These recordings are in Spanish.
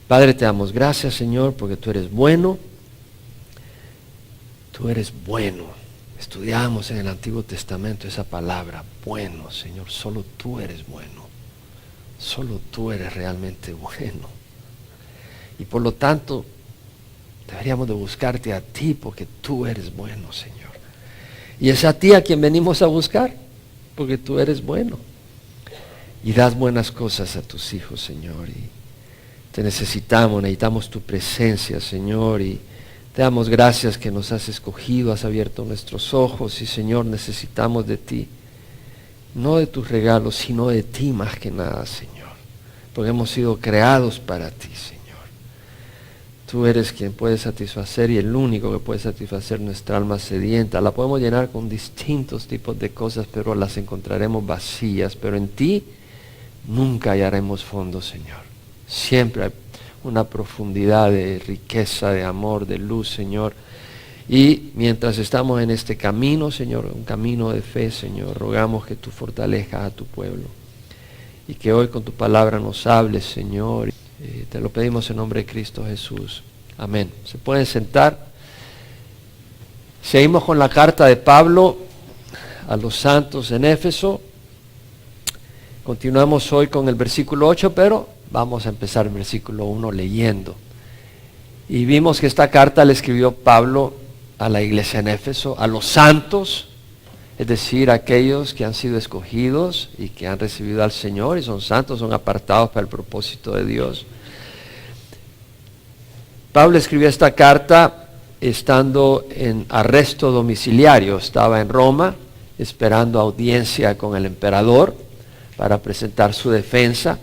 Padre, te damos gracias, Señor, porque tú eres bueno. Tú eres bueno. Estudiamos en el Antiguo Testamento esa palabra, bueno, Señor. Solo tú eres bueno. Solo tú eres realmente bueno. Y por lo tanto, deberíamos de buscarte a ti porque tú eres bueno, Señor. Y es a ti a quien venimos a buscar, porque tú eres bueno. Y das buenas cosas a tus hijos, Señor. Y te necesitamos tu presencia, Señor. Y te damos gracias que nos has escogido, has abierto nuestros ojos. Y, Señor, necesitamos de ti. No de tus regalos, sino de ti más que nada, Señor. Porque hemos sido creados para ti, Señor. Tú eres quien puede satisfacer y el único que puede satisfacer nuestra alma sedienta. La podemos llenar con distintos tipos de cosas, pero las encontraremos vacías. Pero en ti nunca hallaremos fondo, Señor. Siempre hay una profundidad de riqueza, de amor, de luz, Señor. Y mientras estamos en este camino, Señor, un camino de fe, Señor, rogamos que tú fortalezcas a tu pueblo. Y que hoy con tu palabra nos hables, Señor. Te lo pedimos en nombre de Cristo Jesús. Amén. Se pueden sentar. Seguimos con la carta de Pablo a los santos en Éfeso. Continuamos hoy con el versículo 8, pero vamos a empezar el versículo 1 leyendo. Y vimos que esta carta le escribió Pablo a la iglesia en Éfeso, a los santos, es decir, aquellos que han sido escogidos y que han recibido al Señor y son santos, son apartados para el propósito de Dios. Pablo escribió esta carta estando en arresto domiciliario, estaba en Roma esperando audiencia con el emperador para presentar su defensa,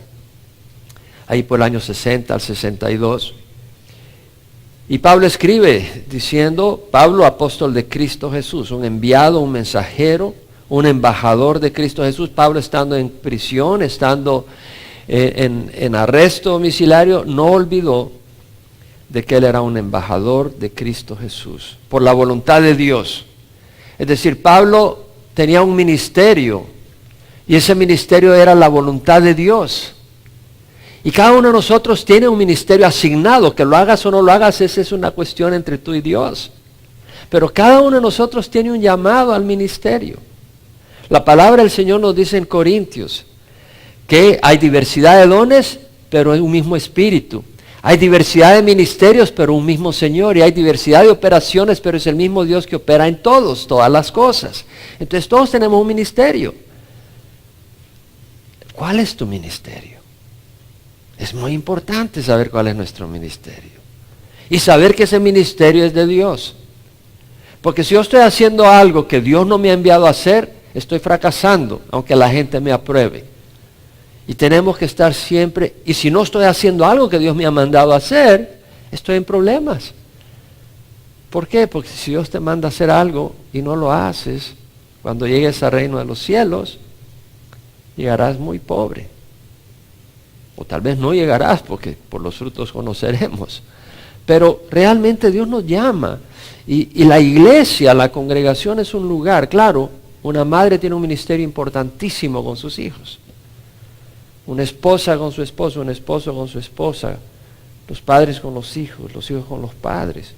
ahí por el año 60 al 62. Y Pablo escribe diciendo, Pablo, apóstol de Cristo Jesús, un enviado, un mensajero, un embajador de Cristo Jesús. Pablo estando en prisión, estando en arresto domiciliario, no olvidó de que él era un embajador de Cristo Jesús, por la voluntad de Dios. Es decir, Pablo tenía un ministerio, y ese ministerio era la voluntad de Dios. Y cada uno de nosotros tiene un ministerio asignado, que lo hagas o no lo hagas, esa es una cuestión entre tú y Dios. Pero cada uno de nosotros tiene un llamado al ministerio. La palabra del Señor nos dice en Corintios que hay diversidad de dones, pero es un mismo espíritu. Hay diversidad de ministerios, pero un mismo Señor. Y hay diversidad de operaciones, pero es el mismo Dios que opera en todas las cosas. Entonces todos tenemos un ministerio. ¿Cuál es tu ministerio? Es muy importante saber cuál es nuestro ministerio. Y saber que ese ministerio es de Dios. Porque si yo estoy haciendo algo que Dios no me ha enviado a hacer, estoy fracasando, aunque la gente me apruebe. Y tenemos que estar siempre, y si no estoy haciendo algo que Dios me ha mandado a hacer, estoy en problemas. ¿Por qué? Porque si Dios te manda a hacer algo y no lo haces, cuando llegues al reino de los cielos, llegarás muy pobre. O tal vez no llegarás, porque por los frutos conoceremos. Pero realmente Dios nos llama. Y la iglesia, la congregación es un lugar. Claro, una madre tiene un ministerio importantísimo con sus hijos. Una esposa con su esposo, un esposo con su esposa. Los padres con los hijos con los padres.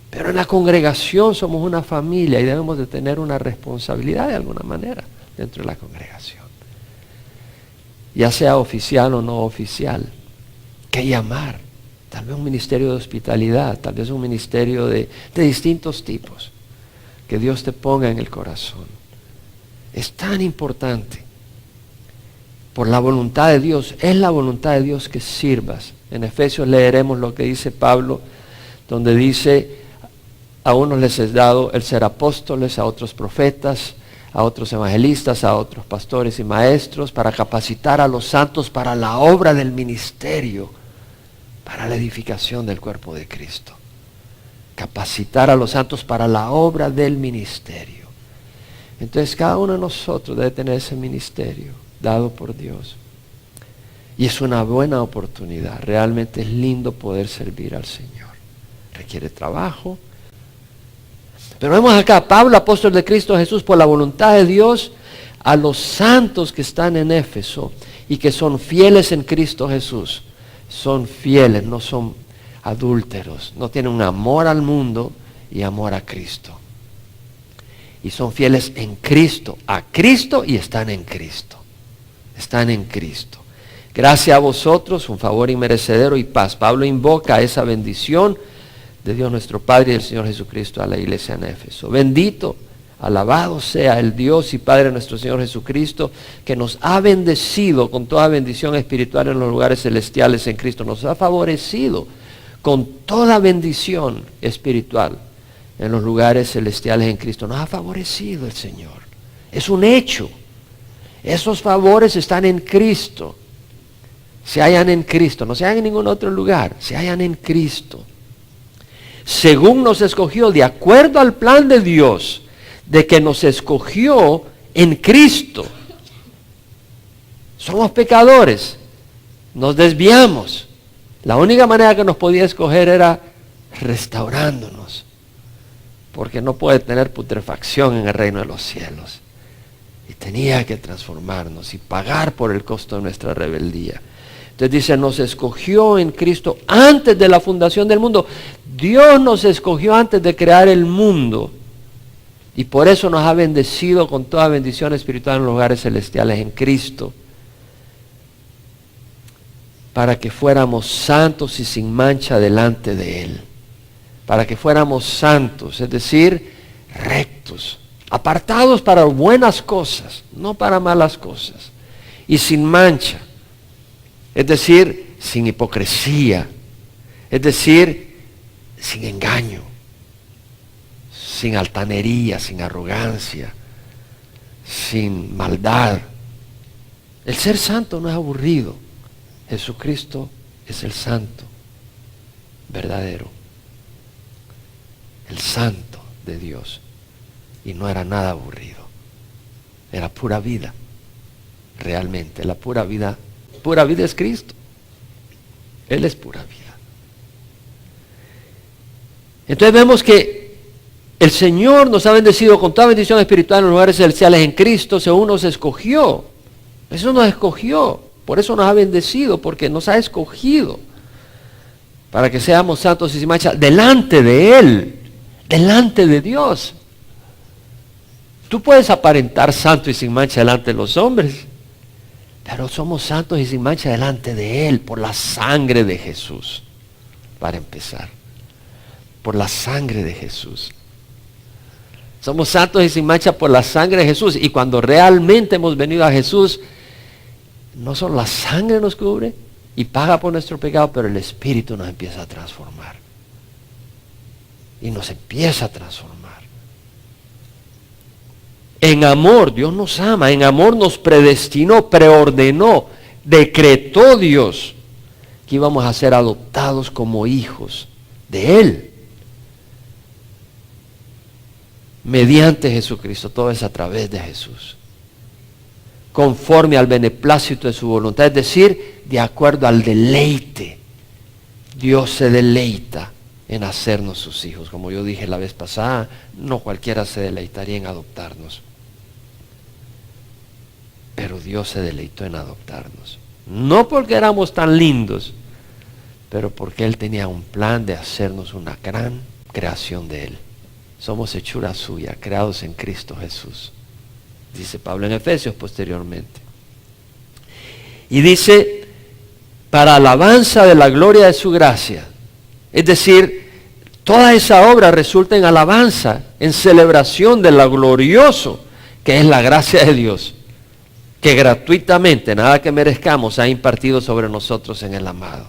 Pero en la congregación somos una familia y debemos de tener una responsabilidad de alguna manera dentro de la congregación. Ya sea oficial o no oficial, ¿qué llamar? Tal vez un ministerio de hospitalidad, tal vez un ministerio de distintos tipos, que Dios te ponga en el corazón. Es tan importante, por la voluntad de Dios, es la voluntad de Dios que sirvas. En Efesios leeremos lo que dice Pablo, donde dice, a unos les es dado el ser apóstoles, a otros profetas, a otros evangelistas, a otros pastores y maestros, para capacitar a los santos para la obra del ministerio, para la edificación del cuerpo de Cristo. Capacitar a los santos para la obra del ministerio. Entonces cada uno de nosotros debe tener ese ministerio dado por Dios. Y es una buena oportunidad. Realmente es lindo poder servir al Señor. Requiere trabajo. Pero vemos acá, Pablo, apóstol de Cristo Jesús, por la voluntad de Dios, a los santos que están en Éfeso y que son fieles en Cristo Jesús. son fieles, no son adúlteros, no tienen un amor al mundo y amor a Cristo. Y son fieles en Cristo, a Cristo, y están en Cristo. Están en Cristo. Gracias a vosotros, un favor inmerecedero y paz. Pablo invoca esa bendición de Dios nuestro Padre y del Señor Jesucristo a la iglesia en Éfeso. Bendito, alabado sea el Dios y Padre de nuestro Señor Jesucristo, que nos ha bendecido con toda bendición espiritual en los lugares celestiales en Cristo. Nos ha favorecido con toda bendición espiritual en los lugares celestiales en Cristo. Nos ha favorecido el Señor. Es un hecho. Esos favores están en Cristo. Se hallan en Cristo. No se hallan en ningún otro lugar. Se hallan en Cristo. Según nos escogió, de acuerdo al plan de Dios, de que nos escogió en Cristo. Somos pecadores. Nos desviamos. La única manera que nos podía escoger era restaurándonos. Porque no puede tener putrefacción en el reino de los cielos. Y tenía que transformarnos y pagar por el costo de nuestra rebeldía. Entonces dice, nos escogió en Cristo antes de la fundación del mundo. Dios nos escogió antes de crear el mundo. Y por eso nos ha bendecido con toda bendición espiritual en los lugares celestiales en Cristo. Para que fuéramos santos y sin mancha delante de Él. Para que fuéramos santos, es decir, rectos, apartados para buenas cosas, no para malas cosas, y sin mancha, es decir, sin hipocresía, es decir, sin engaño, sin altanería, sin arrogancia, sin maldad. El ser santo no es aburrido. Jesucristo es el santo verdadero. El santo de Dios. Y no era nada aburrido. Era pura vida. Realmente, la pura vida es Cristo. Él es pura vida. Entonces vemos que el Señor nos ha bendecido con toda bendición espiritual en los lugares celestiales en Cristo, según nos escogió. Eso nos escogió. Por eso nos ha bendecido, porque nos ha escogido. Para que seamos santos y sin mancha delante de Él. Delante de Dios. Tú puedes aparentar santo y sin mancha delante de los hombres, pero somos santos y sin mancha delante de Él por la sangre de Jesús. Para empezar, por la sangre de Jesús. Somos santos y sin mancha por la sangre de Jesús. Y cuando realmente hemos venido a Jesús, no solo la sangre nos cubre y paga por nuestro pecado, pero el Espíritu nos empieza a transformar. Y nos empieza a transformar. En amor, Dios nos ama. En amor nos predestinó, preordenó, decretó Dios que íbamos a ser adoptados como hijos de Él. Mediante Jesucristo, todo es a través de Jesús. Conforme al beneplácito de su voluntad, es decir, de acuerdo al deleite. Dios se deleita en hacernos sus hijos. Como yo dije la vez pasada, no cualquiera se deleitaría en adoptarnos. Pero Dios se deleitó en adoptarnos. No porque éramos tan lindos, pero porque Él tenía un plan de hacernos una gran creación de Él. Somos hechura suya, creados en Cristo Jesús. Dice Pablo en Efesios posteriormente. Y dice, para alabanza de la gloria de su gracia. Es decir, toda esa obra resulta en alabanza, en celebración de lo glorioso que es la gracia de Dios, que gratuitamente, nada que merezcamos, ha impartido sobre nosotros en el amado.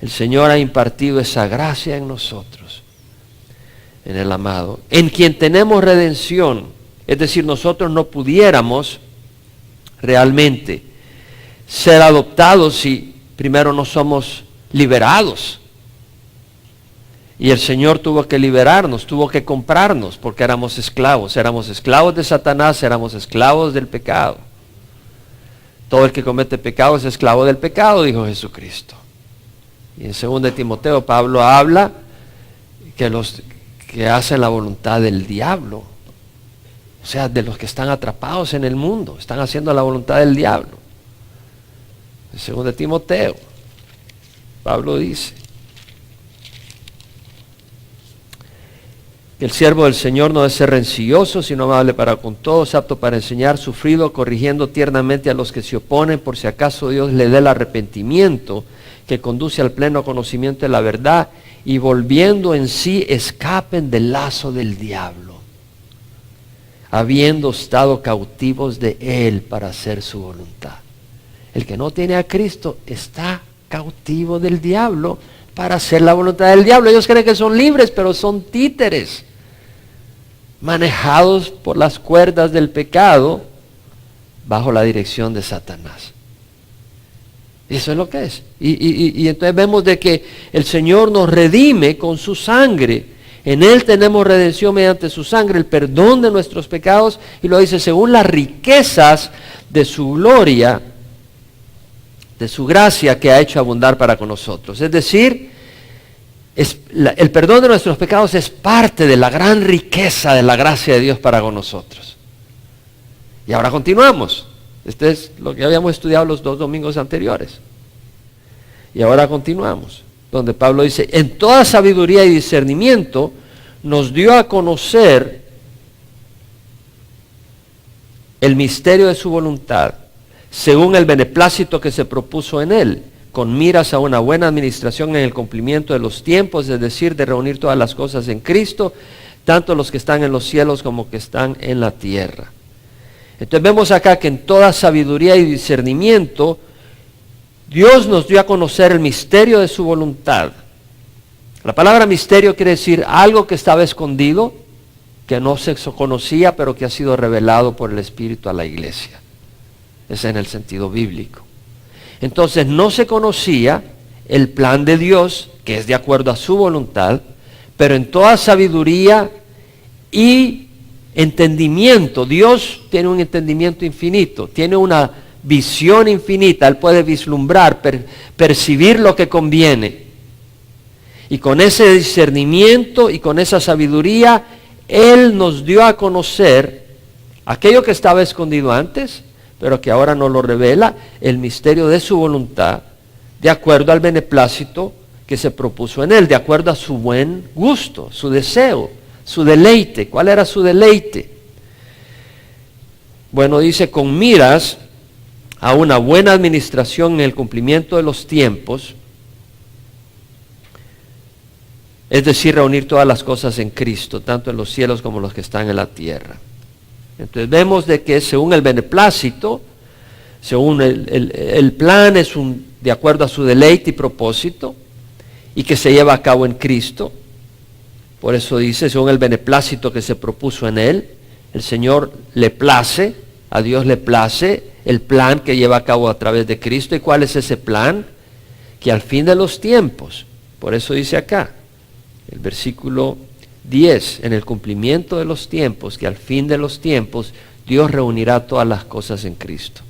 El Señor ha impartido esa gracia en nosotros, en el amado, en quien tenemos redención. Es decir, nosotros no pudiéramos realmente ser adoptados si primero no somos liberados. Y el Señor tuvo que liberarnos, tuvo que comprarnos, porque éramos esclavos de Satanás, éramos esclavos del pecado. Todo el que comete pecado es esclavo del pecado, dijo Jesucristo. Y en 2 Timoteo Pablo habla que los que hacen la voluntad del diablo, o sea, de los que están atrapados en el mundo, están haciendo la voluntad del diablo. En 2 Timoteo. Pablo dice que el siervo del Señor no debe ser rencilloso, sino amable para con todos, apto para enseñar, sufrido, corrigiendo tiernamente a los que se oponen, por si acaso Dios le dé el arrepentimiento que conduce al pleno conocimiento de la verdad, y volviendo en sí escapen del lazo del diablo, habiendo estado cautivos de él para hacer su voluntad. El que no tiene a Cristo está cautivo del diablo para hacer la voluntad del diablo. Ellos creen que son libres, pero son títeres, manejados por las cuerdas del pecado bajo la dirección de Satanás. Eso es lo que es. Y entonces vemos de que el Señor nos redime con su sangre. En Él tenemos redención mediante su sangre, el perdón de nuestros pecados, y lo dice, según las riquezas de su gloria, de su gracia que ha hecho abundar para con nosotros. Es decir, el perdón de nuestros pecados es parte de la gran riqueza de la gracia de Dios para con nosotros. Y ahora continuamos. Este es lo que habíamos estudiado los 2 domingos anteriores. Y ahora continuamos, donde Pablo dice, en toda sabiduría y discernimiento nos dio a conocer el misterio de su voluntad, según el beneplácito que se propuso en él, con miras a una buena administración en el cumplimiento de los tiempos, es decir, de reunir todas las cosas en Cristo, tanto los que están en los cielos como que están en la tierra. Entonces vemos acá que en toda sabiduría y discernimiento, Dios nos dio a conocer el misterio de su voluntad. La palabra misterio quiere decir algo que estaba escondido, que no se conocía, pero que ha sido revelado por el Espíritu a la iglesia. Ese es en el sentido bíblico. Entonces no se conocía el plan de Dios, que es de acuerdo a su voluntad, pero en toda sabiduría y entendimiento, Dios tiene un entendimiento infinito, tiene una visión infinita, Él puede vislumbrar, percibir lo que conviene. Y con ese discernimiento y con esa sabiduría, Él nos dio a conocer aquello que estaba escondido antes, pero que ahora nos lo revela, el misterio de su voluntad, de acuerdo al beneplácito que se propuso en Él, de acuerdo a su buen gusto, su deseo, su deleite. ¿Cuál era su deleite? Bueno, dice, con miras a una buena administración en el cumplimiento de los tiempos, es decir, reunir todas las cosas en Cristo, tanto en los cielos como los que están en la tierra. Entonces vemos de que según el beneplácito, según el plan es de acuerdo a su deleite y propósito, y que se lleva a cabo en Cristo. Por eso dice, según el beneplácito que se propuso en Él, el Señor le place, a Dios le place el plan que lleva a cabo a través de Cristo. ¿Y cuál es ese plan? Que al fin de los tiempos, por eso dice acá, el versículo 10, en el cumplimiento de los tiempos, que al fin de los tiempos Dios reunirá todas las cosas en Cristo.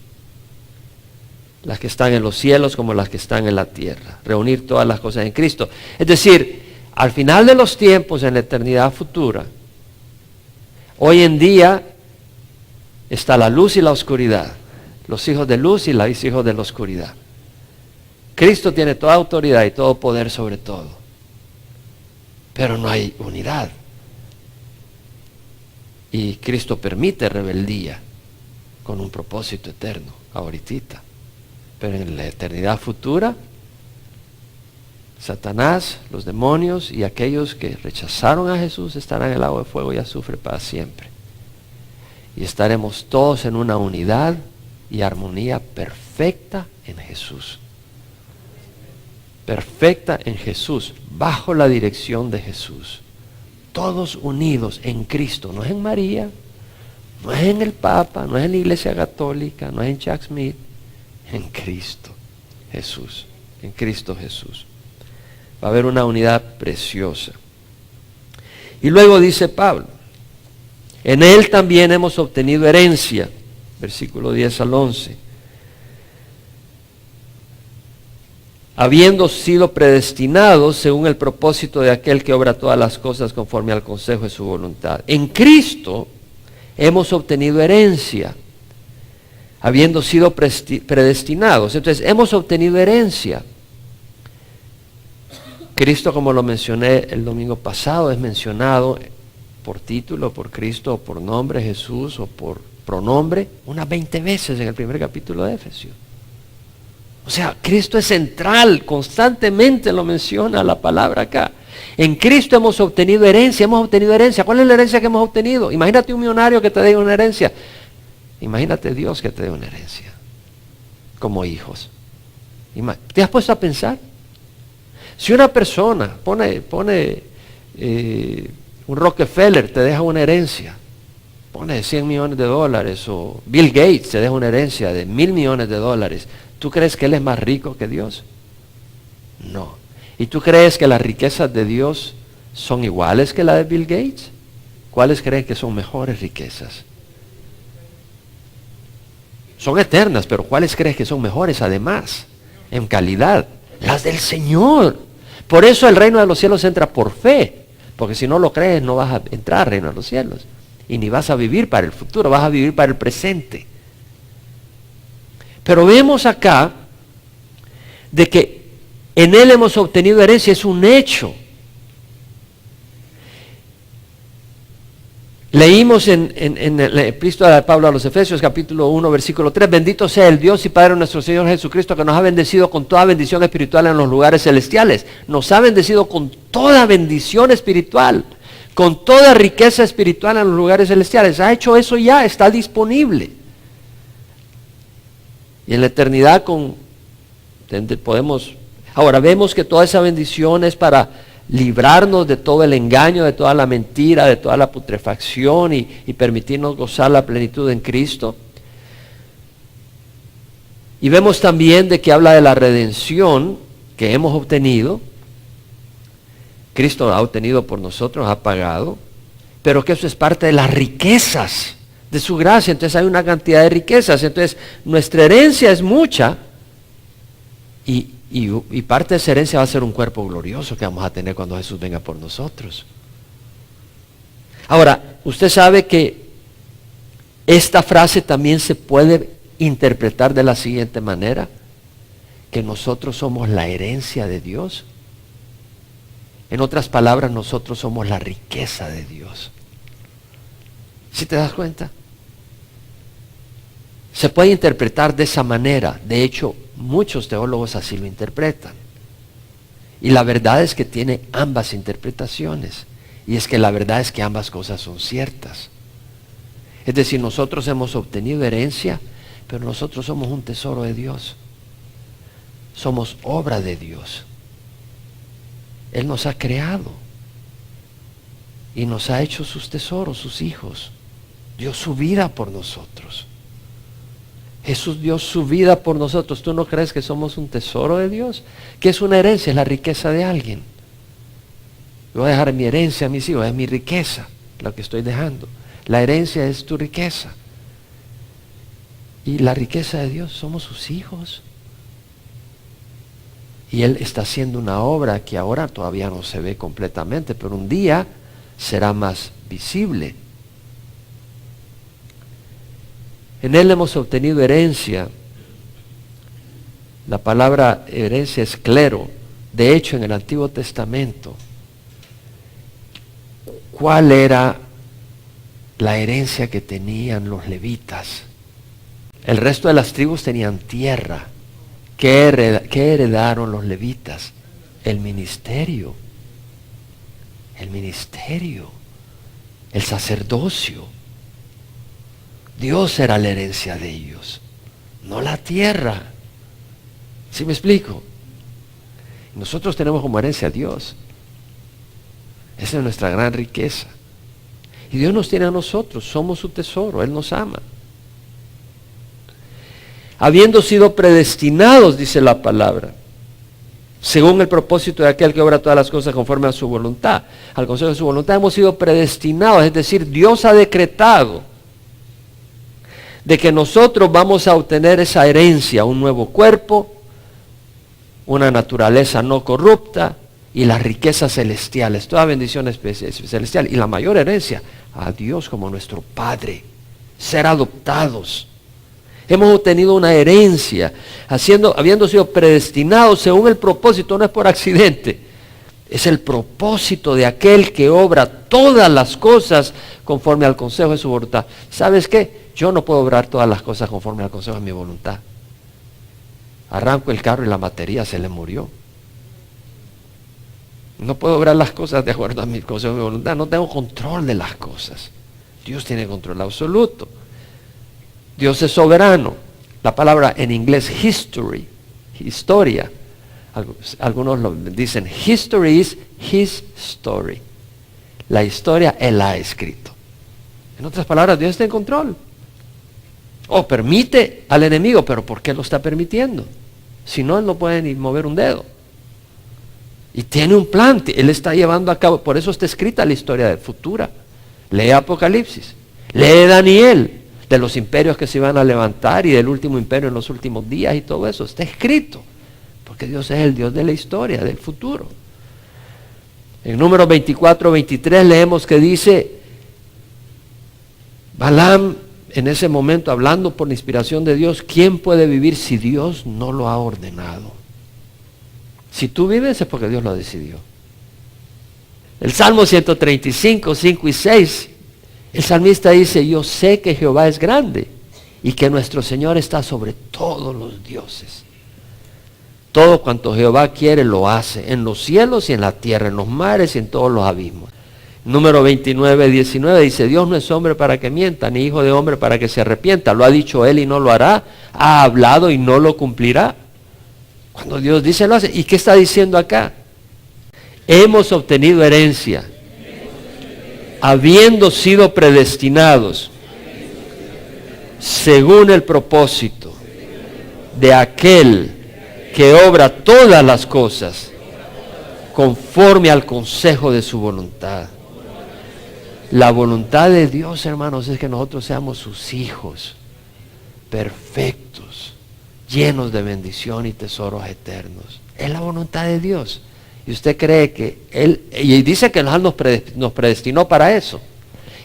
Las que están en los cielos como las que están en la tierra. Reunir todas las cosas en Cristo. Es decir, al final de los tiempos, en la eternidad futura, hoy en día está la luz y la oscuridad. Los hijos de luz y los hijos de la oscuridad. Cristo tiene toda autoridad y todo poder sobre todo. Pero no hay unidad. Y Cristo permite rebeldía con un propósito eterno, ahorita. Pero en la eternidad futura, Satanás, los demonios y aquellos que rechazaron a Jesús estarán en el lago de fuego y azufre para siempre. Y estaremos todos en una unidad y armonía perfecta en Jesús. Perfecta en Jesús, bajo la dirección de Jesús. Todos unidos en Cristo, no es en María, no es en el Papa, no es en la Iglesia Católica, no es en Chuck Smith, en Cristo Jesús, en Cristo Jesús. Va a haber una unidad preciosa. Y luego dice Pablo, en Él también hemos obtenido herencia, versículo 10 al 11. Habiendo sido predestinados según el propósito de aquel que obra todas las cosas conforme al consejo de su voluntad. En Cristo hemos obtenido herencia, habiendo sido predestinados. Entonces, hemos obtenido herencia. Cristo, como lo mencioné el domingo pasado, es mencionado por título, por Cristo, o por nombre, Jesús, o por pronombre, unas 20 veces en el primer capítulo de Efesios. O sea, Cristo es central, constantemente lo menciona la palabra acá. En Cristo hemos obtenido herencia. ¿Cuál es la herencia que hemos obtenido? Imagínate un millonario que te dé una herencia. Imagínate Dios que te dé una herencia, como hijos. ¿Te has puesto a pensar? Si una persona pone un Rockefeller te deja una herencia, pone $100 millones, o Bill Gates te deja una herencia de $1,000 millones, ¿tú crees que él es más rico que Dios? No. ¿Y tú crees que las riquezas de Dios son iguales que las de Bill Gates? ¿Cuáles creen que son mejores riquezas? Son eternas, pero ¿cuáles crees que son mejores además? En calidad. Las del Señor. Por eso el reino de los cielos entra por fe. Porque si no lo crees, no vas a entrar al reino de los cielos. Y ni vas a vivir para el futuro, vas a vivir para el presente. Pero vemos acá de que en Él hemos obtenido herencia, es un hecho. Leímos en la epístola de Pablo a los Efesios, capítulo 1, versículo 3, bendito sea el Dios y Padre de nuestro Señor Jesucristo, que nos ha bendecido con toda bendición espiritual en los lugares celestiales. Nos ha bendecido con toda bendición espiritual, con toda riqueza espiritual en los lugares celestiales. Ha hecho eso ya, está disponible. Y en la eternidad podemos... Ahora vemos que toda esa bendición es para librarnos de todo el engaño, de toda la mentira, de toda la putrefacción y permitirnos gozar la plenitud en Cristo. Y vemos también de que habla de la redención que hemos obtenido. Cristo ha obtenido por nosotros, ha pagado, pero que eso es parte de las riquezas de su gracia. Entonces hay una cantidad de riquezas. Entonces nuestra herencia es mucha y parte de esa herencia va a ser un cuerpo glorioso que vamos a tener cuando Jesús venga por nosotros. Ahora, usted sabe que esta frase también se puede interpretar de la siguiente manera, que nosotros somos la herencia de Dios. En otras palabras, nosotros somos la riqueza de Dios. ¿Sí te das cuenta? Se puede interpretar de esa manera. De hecho, muchos teólogos así lo interpretan. Y la verdad es que tiene ambas interpretaciones. Y es que la verdad es que ambas cosas son ciertas. Es decir, nosotros hemos obtenido herencia, pero nosotros somos un tesoro de Dios. Somos obra de Dios. Él nos ha creado. Y nos ha hecho sus tesoros, sus hijos. Dio su vida por nosotros. Jesús dio su vida por nosotros. ¿Tú no crees que somos un tesoro de Dios? ¿Qué es una herencia? Es la riqueza de alguien. Yo voy a dejar mi herencia a mis hijos, es mi riqueza lo que estoy dejando. La herencia es tu riqueza. Y la riqueza de Dios somos sus hijos. Y Él está haciendo una obra que ahora todavía no se ve completamente, pero un día será más visible. En Él hemos obtenido herencia. La palabra herencia es clero. De hecho, en el Antiguo Testamento, ¿cuál era la herencia que tenían los levitas? El resto de las tribus tenían tierra. ¿Qué heredaron los levitas? El ministerio. El ministerio. El sacerdocio. Dios era la herencia de ellos, no la tierra. ¿Sí me explico? Nosotros tenemos como herencia a Dios. Esa es nuestra gran riqueza. Y Dios nos tiene a nosotros, somos su tesoro, Él nos ama. Habiendo sido predestinados, dice la palabra, según el propósito de aquel que obra todas las cosas conforme a su voluntad, al consejo de su voluntad, hemos sido predestinados, es decir, Dios ha decretado de que nosotros vamos a obtener esa herencia, un nuevo cuerpo, una naturaleza no corrupta y las riquezas celestiales, toda bendición celestial y la mayor herencia, a Dios como nuestro Padre, ser adoptados. Hemos obtenido una herencia, habiendo sido predestinados según el propósito, no es por accidente. Es el propósito de aquel que obra todas las cosas conforme al consejo de su voluntad. ¿Sabes qué? Yo no puedo obrar todas las cosas conforme al consejo de mi voluntad. Arranco el carro y la batería se le murió. No puedo obrar las cosas de acuerdo a mi consejo de mi voluntad. No tengo control de las cosas. Dios tiene control absoluto. Dios es soberano. La palabra en inglés history, historia. Algunos lo dicen, history is his story. La historia Él la ha escrito. En otras palabras, Dios está en control. Permite al enemigo, pero ¿por qué lo está permitiendo? Si no, Él no puede ni mover un dedo. Y tiene un plan, Él está llevando a cabo, por eso está escrita la historia futura. Lee Apocalipsis, lee Daniel, de los imperios que se iban a levantar y del último imperio en los últimos días y todo eso, está escrito. Porque Dios es el Dios de la historia, del futuro. En Números 24, 23 leemos que dice, Balaam en ese momento hablando por la inspiración de Dios, ¿quién puede vivir si Dios no lo ha ordenado? Si tú vives es porque Dios lo decidió. El Salmo 135, 5 y 6, el salmista dice, yo sé que Jehová es grande y que nuestro Señor está sobre todos los dioses. Todo cuanto Jehová quiere lo hace, en los cielos y en la tierra, en los mares y en todos los abismos. Número 29, 19 dice, Dios no es hombre para que mienta, ni hijo de hombre para que se arrepienta. Lo ha dicho Él y no lo hará, ha hablado y no lo cumplirá. Cuando Dios dice, lo hace. ¿Y qué está diciendo acá? Hemos obtenido herencia, habiendo sido predestinados, según el propósito de aquel que obra todas las cosas conforme al consejo de su voluntad. La voluntad de Dios, hermanos, es que nosotros seamos sus hijos, perfectos, llenos de bendición y tesoros eternos. Es la voluntad de Dios. Y usted cree que Él, y dice que nos predestinó para eso,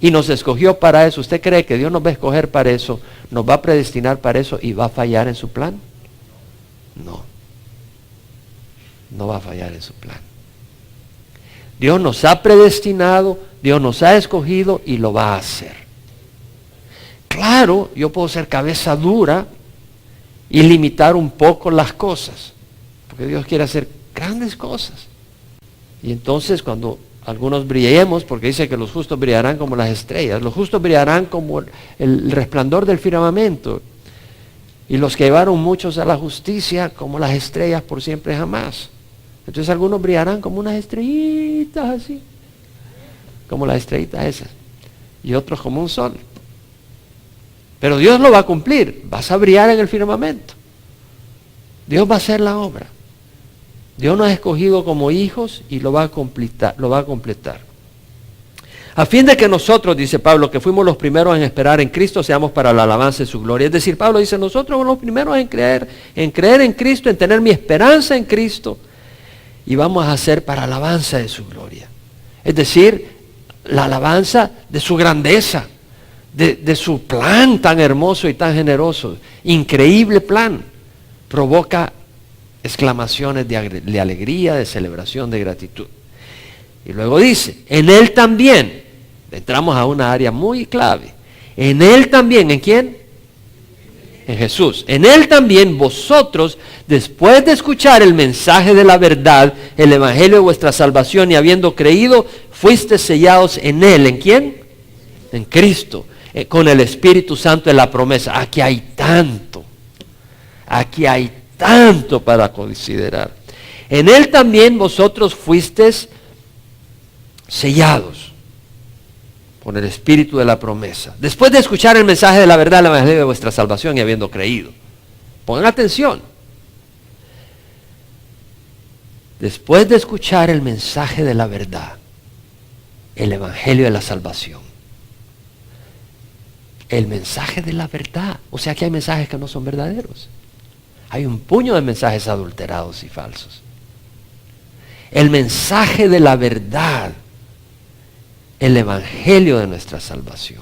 y nos escogió para eso. ¿Usted cree que Dios nos va a escoger para eso, nos va a predestinar para eso y va a fallar en su plan? No. No va a fallar en su plan. Dios nos ha predestinado, Dios nos ha escogido y lo va a hacer. Claro, yo puedo ser cabeza dura y limitar un poco las cosas, porque Dios quiere hacer grandes cosas. Y entonces cuando algunos brillemos, porque dice que los justos brillarán como las estrellas, los justos brillarán como el resplandor del firmamento, y los que llevaron muchos a la justicia como las estrellas por siempre jamás. Entonces algunos brillarán como unas estrellitas así, como las estrellitas esas, y otros como un sol. Pero Dios lo va a cumplir, vas a brillar en el firmamento. Dios va a hacer la obra. Dios nos ha escogido como hijos y lo va a completar. A fin de que nosotros, dice Pablo, que fuimos los primeros en esperar en Cristo, seamos para la alabanza de su gloria. Es decir, Pablo dice, nosotros somos los primeros en creer en Cristo, en tener mi esperanza en Cristo, y vamos a hacer para alabanza de su gloria. Es decir, la alabanza de su grandeza, de su plan tan hermoso y tan generoso. Increíble plan. Provoca exclamaciones de alegría, de celebración, de gratitud. Y luego dice, en Él también, entramos a una área muy clave. En Él también, ¿en quién? En Jesús. En Él también vosotros, después de escuchar el mensaje de la verdad, el evangelio de vuestra salvación y habiendo creído, fuisteis sellados en Él. ¿En quién? En Cristo. Con el Espíritu Santo de la promesa. Aquí hay tanto para considerar. En Él también vosotros fuisteis sellados con el Espíritu de la promesa. Después de escuchar el mensaje de la verdad, el evangelio de vuestra salvación y habiendo creído. Pongan atención. Después de escuchar el mensaje de la verdad, el evangelio de la salvación. El mensaje de la verdad. O sea que hay mensajes que no son verdaderos. Hay un puño de mensajes adulterados y falsos. El mensaje de la verdad. El evangelio de nuestra salvación.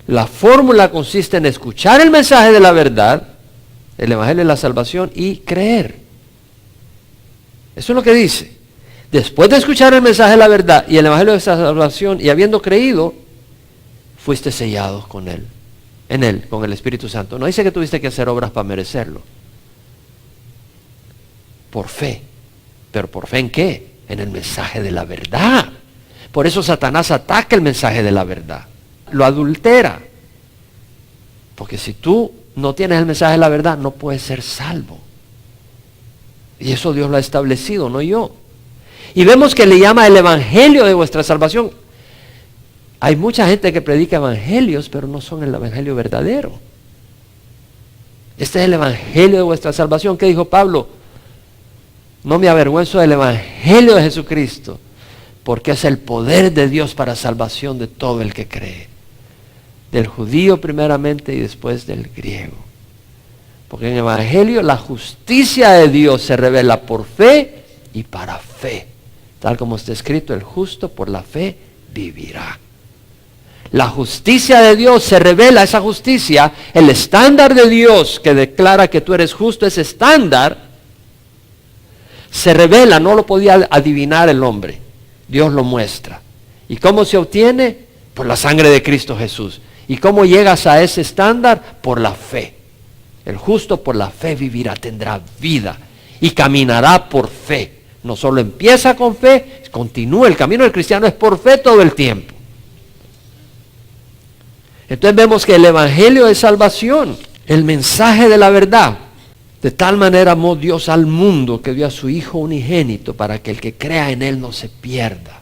La fórmula consiste en escuchar el mensaje de la verdad, el evangelio de la salvación, y creer. Eso es lo que dice. Después de escuchar el mensaje de la verdad y el evangelio de la salvación, y habiendo creído, fuiste sellado con él, en él, con el Espíritu Santo. No dice que tuviste que hacer obras para merecerlo. Por fe. ¿Pero por fe en qué? En el mensaje de la verdad. Por eso Satanás ataca el mensaje de la verdad. Lo adultera. Porque si tú no tienes el mensaje de la verdad, no puedes ser salvo. Y eso Dios lo ha establecido, no yo. Y vemos que le llama el evangelio de vuestra salvación. Hay mucha gente que predica evangelios, pero no son el evangelio verdadero. Este es el evangelio de vuestra salvación. ¿Qué dijo Pablo? No me avergüenzo del evangelio de Jesucristo, porque es el poder de Dios para salvación de todo el que cree. Del judío primeramente y después del griego. Porque en el evangelio la justicia de Dios se revela por fe y para fe. Tal como está escrito, el justo por la fe vivirá. La justicia de Dios se revela, esa justicia, el estándar de Dios que declara que tú eres justo, ese estándar se revela, no lo podía adivinar el hombre. Dios lo muestra. ¿Y cómo se obtiene? Por la sangre de Cristo Jesús. ¿Y cómo llegas a ese estándar? Por la fe. El justo por la fe vivirá, tendrá vida y caminará por fe. No solo empieza con fe, continúa. El camino del cristiano es por fe todo el tiempo. Entonces vemos que el evangelio es salvación, el mensaje de la verdad. De tal manera amó Dios al mundo que dio a su Hijo unigénito para que el que crea en Él no se pierda,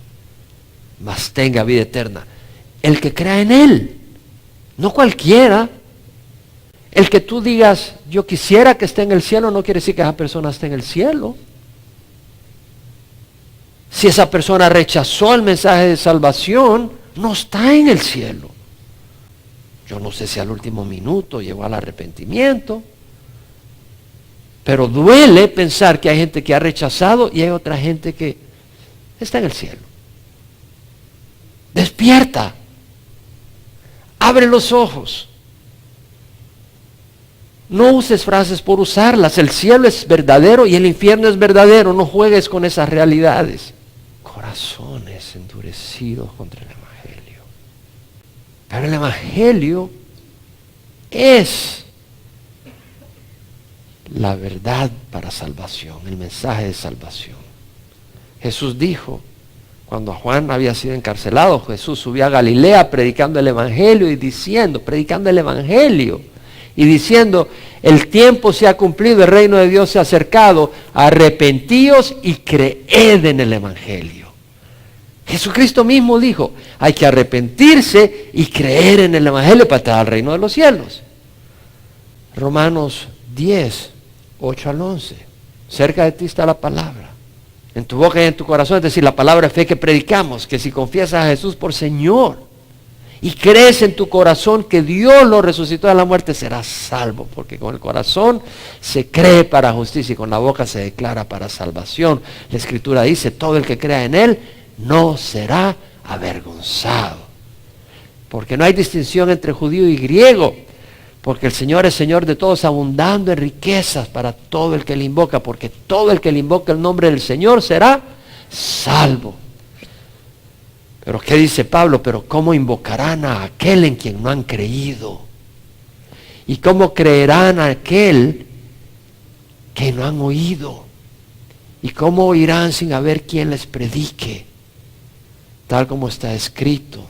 mas tenga vida eterna. El que crea en Él, no cualquiera. El que tú digas, yo quisiera que esté en el cielo, no quiere decir que esa persona esté en el cielo. Si esa persona rechazó el mensaje de salvación, no está en el cielo. Yo no sé si al último minuto llegó al arrepentimiento. Pero duele pensar que hay gente que ha rechazado y hay otra gente que está en el cielo. Despierta. Abre los ojos. No uses frases por usarlas. El cielo es verdadero y el infierno es verdadero. No juegues con esas realidades. Corazones endurecidos contra el evangelio. Pero el evangelio es la verdad para salvación, el mensaje de salvación. Jesús dijo, cuando Juan había sido encarcelado, Jesús subió a Galilea predicando el evangelio y diciendo, el tiempo se ha cumplido, el reino de Dios se ha acercado, arrepentíos y creed en el evangelio. Jesucristo mismo dijo, hay que arrepentirse y creer en el evangelio para entrar al reino de los cielos. Romanos 10, 8 al 11. Cerca de ti está la palabra. En tu boca y en tu corazón, es decir, la palabra de fe que predicamos, que si confiesas a Jesús por Señor y crees en tu corazón que Dios lo resucitó de la muerte, serás salvo, porque con el corazón se cree para justicia y con la boca se declara para salvación. La Escritura dice, todo el que crea en Él no será avergonzado, porque no hay distinción entre judío y griego, porque el Señor es Señor de todos, abundando en riquezas para todo el que le invoca, porque todo el que le invoca el nombre del Señor será salvo. Pero ¿qué dice Pablo? Pero ¿cómo invocarán a aquel en quien no han creído? ¿Y cómo creerán a aquel que no han oído? ¿Y cómo oirán sin haber quien les predique? Tal como está escrito.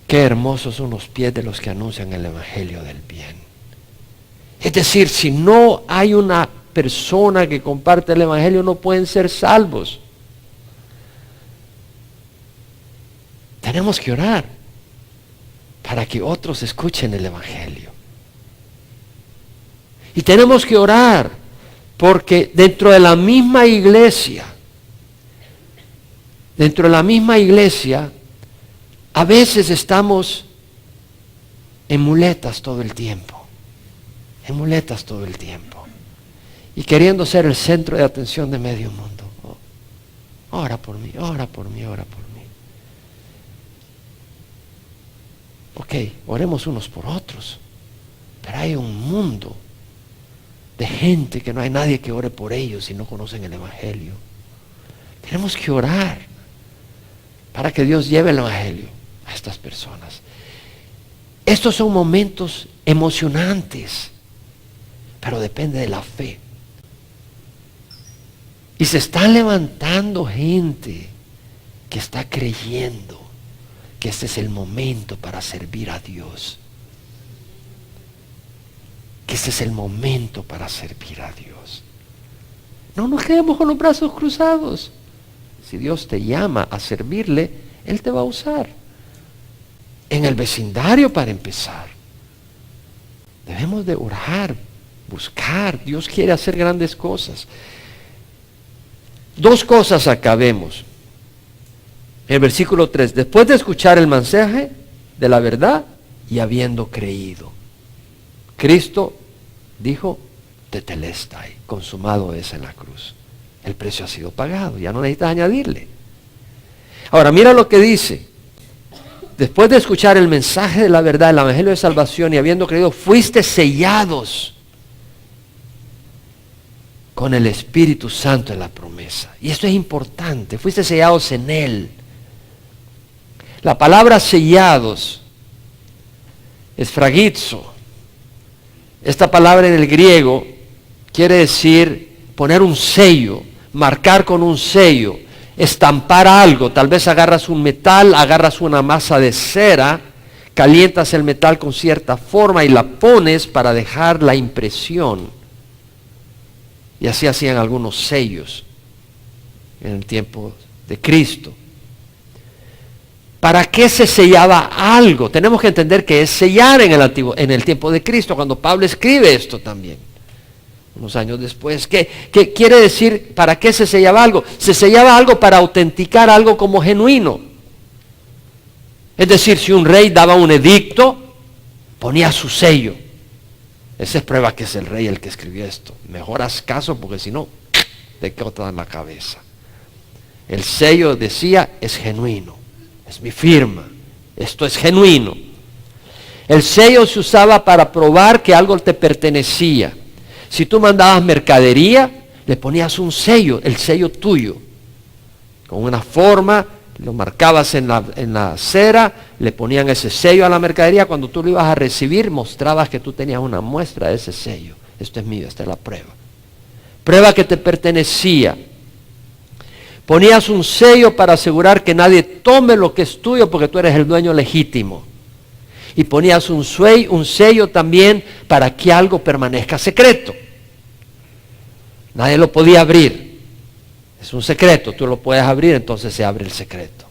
Qué hermosos son los pies de los que anuncian el evangelio del bien. Es decir, si no hay una persona que comparte el evangelio, no pueden ser salvos. Tenemos que orar para que otros escuchen el evangelio. Y tenemos que orar porque dentro de la misma iglesia, a veces estamos en muletas todo el tiempo. Y queriendo ser el centro de atención de medio mundo. Ora por mí. Ok, oremos unos por otros. Pero hay un mundo de gente que no hay nadie que ore por ellos si no conocen el Evangelio. Tenemos que orar para que Dios lleve el Evangelio a estas personas. Estos son momentos emocionantes, pero depende de la fe. Y se está levantando gente que está creyendo que este es el momento para servir a Dios. Que este es el momento para servir a Dios. No nos quedemos con los brazos cruzados. Si Dios te llama a servirle, Él te va a usar. En el vecindario para empezar. Debemos de orar, buscar. Dios quiere hacer grandes cosas. Dos cosas acá vemos. El versículo 3. Después de escuchar el mensaje de la verdad y habiendo creído. Cristo dijo, tetelestai, consumado es en la cruz. El precio ha sido pagado, ya no necesitas añadirle. Ahora mira lo que dice. Después de escuchar el mensaje de la verdad, el evangelio de salvación y habiendo creído, fuiste sellados con el Espíritu Santo en la promesa. Y esto es importante, fuiste sellados en Él. La palabra sellados es fragizo. Esta palabra en el griego quiere decir poner un sello, marcar con un sello, estampar algo. Tal vez agarras un metal, agarras una masa de cera, calientas el metal con cierta forma y la pones para dejar la impresión. Y así hacían algunos sellos en el tiempo de Cristo. ¿Para qué se sellaba algo? Tenemos que entender que es sellar en el tiempo de Cristo, cuando Pablo escribe esto también, unos años después. ¿Qué quiere decir? ¿Para qué se sellaba algo? Se sellaba algo para autenticar algo como genuino. Es decir, si un rey daba un edicto, ponía su sello. Esa es prueba que es el rey el que escribió esto. Mejor haz caso porque si no, te queda en la cabeza. El sello decía, es genuino. Es mi firma. Esto es genuino. El sello se usaba para probar que algo te pertenecía. Si tú mandabas mercadería, le ponías un sello, el sello tuyo. Con una forma, lo marcabas en la cera, le ponían ese sello a la mercadería. Cuando tú lo ibas a recibir, mostrabas que tú tenías una muestra de ese sello. Esto es mío, esta es la prueba. Prueba que te pertenecía. Ponías un sello para asegurar que nadie tome lo que es tuyo porque tú eres el dueño legítimo. Y ponías un sello también para que algo permanezca secreto. Nadie lo podía abrir. Es un secreto, tú lo puedes abrir, entonces se abre el secreto.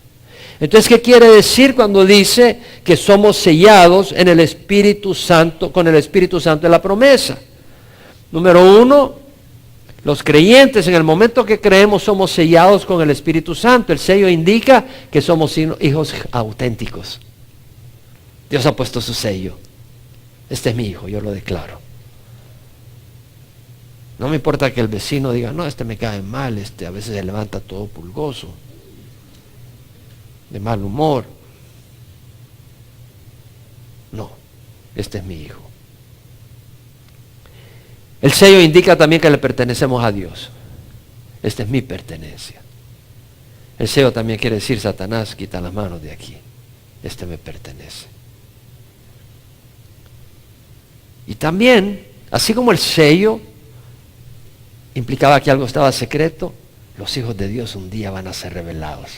Entonces, ¿qué quiere decir cuando dice que somos sellados en el Espíritu Santo, con el Espíritu Santo de la promesa? Número 1, los creyentes, en el momento que creemos, somos sellados con el Espíritu Santo. El sello indica que somos hijos auténticos. Dios ha puesto su sello. Este es mi hijo, yo lo declaro. No me importa que el vecino diga, no, este me cae mal, a veces se levanta todo pulgoso, de mal humor. No, este es mi hijo. El sello indica también que le pertenecemos a Dios. Esta es mi pertenencia. El sello también quiere decir, Satanás, quita las manos de aquí. Este me pertenece. Y también, así como el sello implicaba que algo estaba secreto, los hijos de Dios un día van a ser revelados.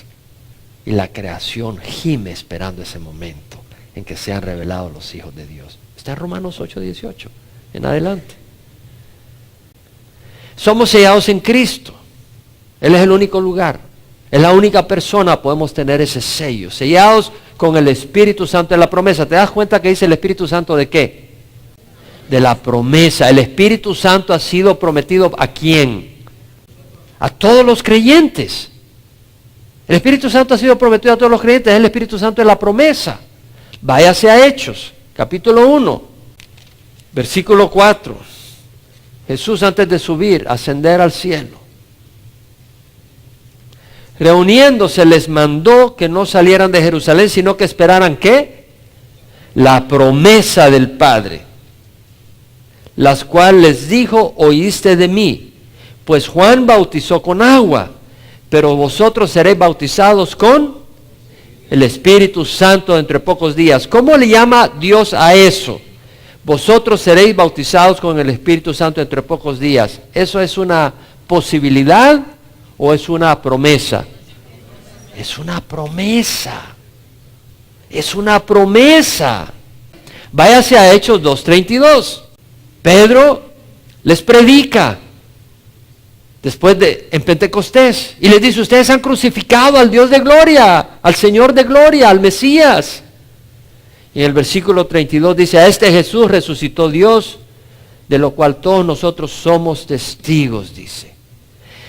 Y la creación gime esperando ese momento en que sean revelados los hijos de Dios. Está en Romanos 8:18, en adelante. Somos sellados en Cristo. Él es el único lugar. Es la única persona, podemos tener ese sello. Sellados con el Espíritu Santo de la promesa. ¿Te das cuenta que dice el Espíritu Santo de qué? De la promesa. El Espíritu Santo ha sido prometido ¿a quién? A todos los creyentes. El Espíritu Santo ha sido prometido a todos los creyentes. Es el Espíritu Santo de la promesa. Váyase a Hechos, capítulo 1, versículo 4. Jesús, antes de subir, ascender al cielo, reuniéndose les mandó que no salieran de Jerusalén, sino que esperaran ¿qué? la promesa del Padre, las cuales les dijo, oíste de mí, pues Juan bautizó con agua, pero vosotros seréis bautizados con el Espíritu Santo dentro de pocos días. ¿Cómo le llama Dios a eso? Vosotros seréis bautizados con el Espíritu Santo dentro de pocos días. ¿Eso es una posibilidad o es una promesa? Es una promesa. Es una promesa. Váyase a Hechos 2:32. Pedro les predica en Pentecostés y les dice, ustedes han crucificado al Dios de gloria, al Señor de gloria, al Mesías. Y en el versículo 32 dice, a este Jesús resucitó Dios, de lo cual todos nosotros somos testigos, dice.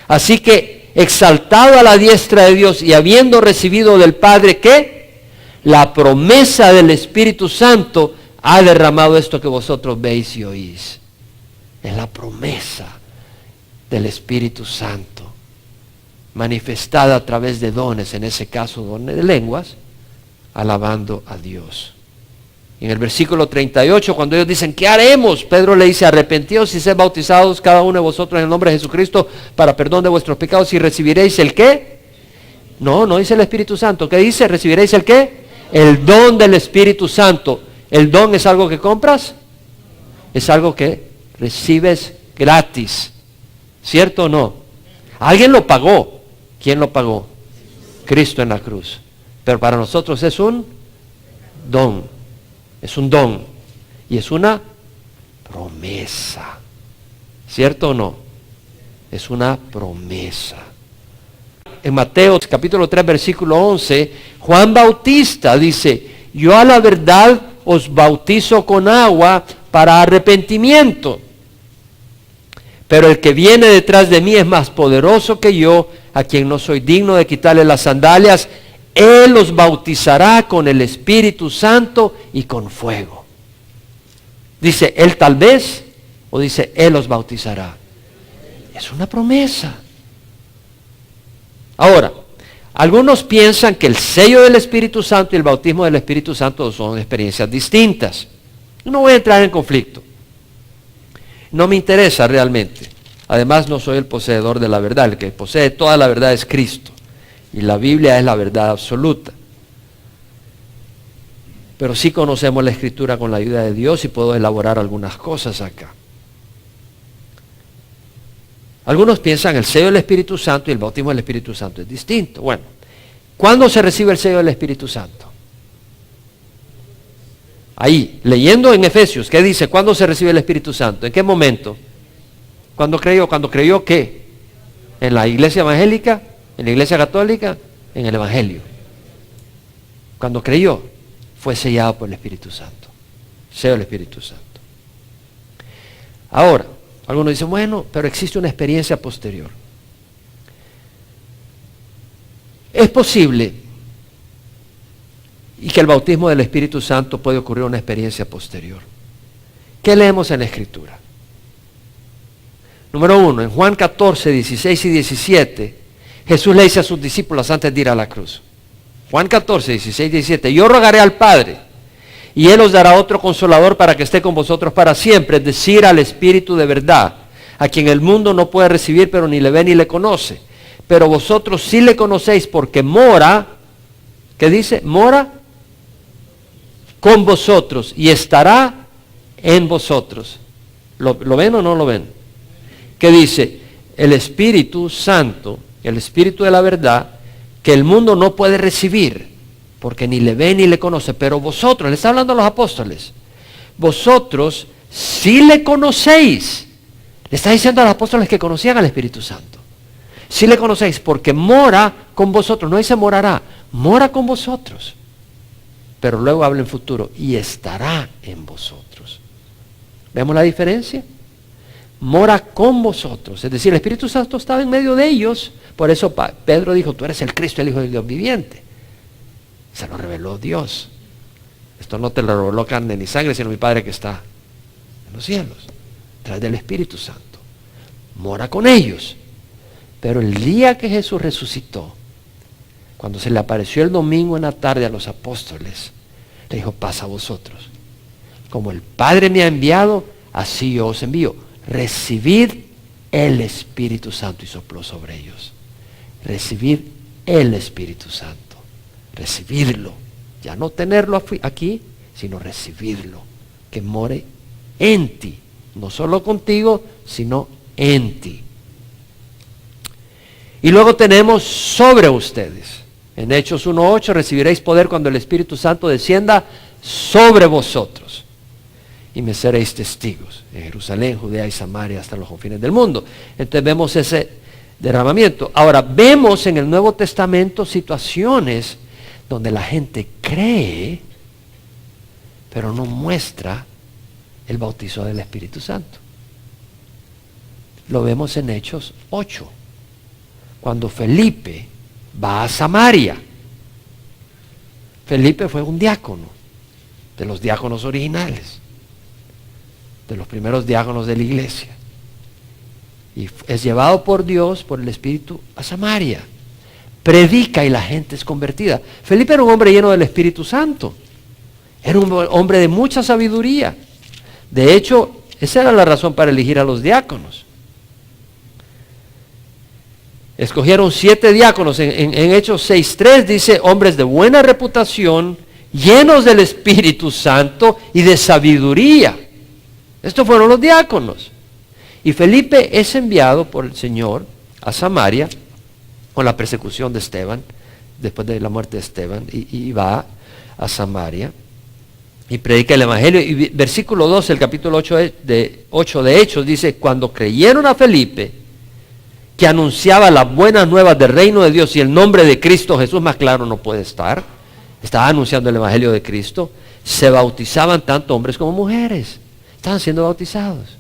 Así que, exaltado a la diestra de Dios y habiendo recibido del Padre, ¿qué? La promesa del Espíritu Santo, ha derramado esto que vosotros veis y oís. Es la promesa del Espíritu Santo, manifestada a través de dones, en ese caso dones de lenguas, alabando a Dios. Y en el versículo 38, cuando ellos dicen, ¿qué haremos? Pedro le dice, arrepentíos y sed bautizados cada uno de vosotros en el nombre de Jesucristo para perdón de vuestros pecados y recibiréis ¿el qué? No dice el Espíritu Santo. ¿Qué dice? ¿Recibiréis el qué? El don del Espíritu Santo. ¿El don es algo que compras? Es algo que recibes gratis. ¿Cierto o no? Alguien lo pagó. ¿Quién lo pagó? Cristo en la cruz. Pero para nosotros es un don. Es un don. Y es una promesa. ¿Cierto o no? Es una promesa. En Mateo capítulo 3 versículo 11, Juan Bautista dice, yo a la verdad os bautizo con agua para arrepentimiento. Pero el que viene detrás de mí es más poderoso que yo, a quien no soy digno de quitarle las sandalias. Él los bautizará con el Espíritu Santo y con fuego. Dice, él tal vez, o dice, él los bautizará. Es una promesa. Ahora, algunos piensan que el sello del Espíritu Santo y el bautismo del Espíritu Santo son experiencias distintas. No voy a entrar en conflicto. No me interesa realmente. Además, no soy el poseedor de la verdad. El que posee toda la verdad es Cristo. Y la Biblia es la verdad absoluta. Pero sí conocemos la Escritura con la ayuda de Dios y puedo elaborar algunas cosas acá. Algunos piensan el sello del Espíritu Santo y el bautismo del Espíritu Santo es distinto. Bueno, ¿cuándo se recibe el sello del Espíritu Santo? Ahí, leyendo en Efesios, ¿qué dice? ¿Cuándo se recibe el Espíritu Santo? ¿En qué momento? ¿Cuándo creyó? ¿Cuándo creyó qué? ¿En la iglesia evangélica? ¿En la iglesia católica? En el Evangelio. Cuando creyó, fue sellado por el Espíritu Santo. Sello del Espíritu Santo. Ahora, algunos dicen, bueno, pero existe una experiencia posterior. Es posible y que el bautismo del Espíritu Santo puede ocurrir una experiencia posterior. ¿Qué leemos en la Escritura? Número 1, en Juan 14, 16 y 17, Jesús le dice a sus discípulos antes de ir a la cruz. Juan 14, 16 y 17, yo rogaré al Padre, y Él os dará otro consolador para que esté con vosotros para siempre, es decir, al Espíritu de verdad, a quien el mundo no puede recibir, pero ni le ve ni le conoce. Pero vosotros sí le conocéis porque mora, ¿qué dice? Mora con vosotros y estará en vosotros. ¿Lo ven o no lo ven? ¿Qué dice? El Espíritu Santo, el Espíritu de la verdad, que el mundo no puede recibir, porque ni le ve ni le conoce, pero vosotros, le está hablando a los apóstoles, vosotros sí le conocéis. Le está diciendo a los apóstoles que conocían al Espíritu Santo. Sí le conocéis, porque mora con vosotros, no dice morará, mora con vosotros. Pero luego habla en futuro, y estará en vosotros. ¿Vemos la diferencia? Mora con vosotros, es decir, el Espíritu Santo estaba en medio de ellos. Por eso Pedro dijo, tú eres el Cristo, el Hijo del Dios viviente. Se lo reveló Dios. Esto no te lo reveló carne ni sangre, sino mi Padre que está en los cielos, a través del Espíritu Santo. Mora con ellos. Pero el día que Jesús resucitó, cuando se le apareció el domingo en la tarde a los apóstoles, Le dijo, paz a vosotros. Como el Padre me ha enviado, así yo os envío. Recibid el Espíritu Santo, y sopló sobre ellos. Recibid el Espíritu Santo. Recibidlo. Ya no tenerlo aquí, sino recibirlo. Que more en ti. No solo contigo, sino en ti. Y luego tenemos sobre ustedes. En Hechos 1:8, recibiréis poder cuando el Espíritu Santo descienda sobre vosotros. Y me seréis testigos en Jerusalén, Judea y Samaria, hasta los confines del mundo. Entonces vemos ese derramamiento. Ahora, vemos en el Nuevo Testamento situaciones donde la gente cree, pero no muestra el bautizo del Espíritu Santo. Lo vemos en Hechos 8, cuando Felipe va a Samaria. Felipe fue un diácono, de los diáconos originales, de los primeros diáconos de la iglesia. Y es llevado por Dios, por el Espíritu, a Samaria. Predica y la gente es convertida. Felipe era un hombre lleno del Espíritu Santo. Era un hombre de mucha sabiduría. De hecho, esa era la razón para elegir a los diáconos. Escogieron 7 diáconos. En Hechos 6:3 dice, hombres de buena reputación, llenos del Espíritu Santo y de sabiduría. Estos fueron los diáconos. Y Felipe es enviado por el Señor a Samaria con la persecución de Esteban, después de la muerte de Esteban, y va a Samaria y predica el Evangelio. Y versículo 12, el capítulo 8 de Hechos, dice, cuando creyeron a Felipe, que anunciaba las buenas nuevas del reino de Dios y el nombre de Cristo Jesús, más claro no puede estar, estaba anunciando el Evangelio de Cristo, se bautizaban tanto hombres como mujeres, estaban siendo bautizados.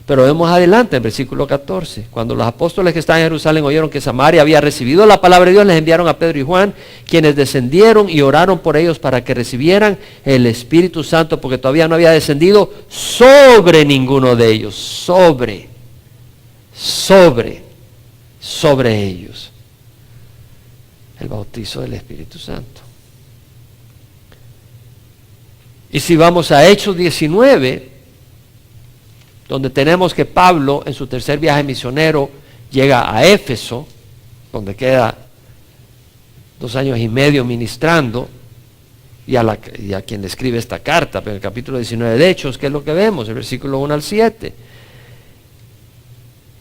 Pero vemos adelante en versículo 14, cuando los apóstoles que estaban en Jerusalén oyeron que Samaria había recibido la palabra de Dios, les enviaron a Pedro y Juan, quienes descendieron y oraron por ellos para que recibieran el Espíritu Santo, porque todavía no había descendido sobre ninguno de ellos, sobre ellos, el bautizo del Espíritu Santo. Y si vamos a Hechos 19, donde tenemos que Pablo en su tercer viaje misionero llega a Éfeso, donde queda 2 años y medio ministrando, y a quien le escribe esta carta, pero en el capítulo 19 de Hechos, ¿qué es lo que vemos? El versículo 1 al 7.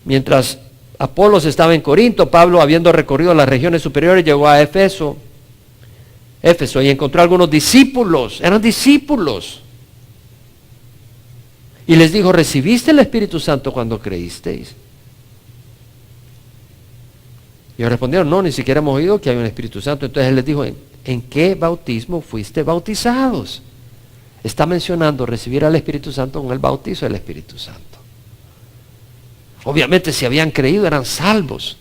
Mientras Apolos estaba en Corinto, Pablo, habiendo recorrido las regiones superiores, llegó a Éfeso, y encontró algunos discípulos, eran discípulos. Y les dijo, ¿recibiste el Espíritu Santo cuando creísteis? Y ellos respondieron, no, ni siquiera hemos oído que hay un Espíritu Santo. Entonces él les dijo, ¿en qué bautismo fuiste bautizados? Está mencionando recibir al Espíritu Santo con el bautizo del Espíritu Santo. Obviamente si habían creído eran salvos.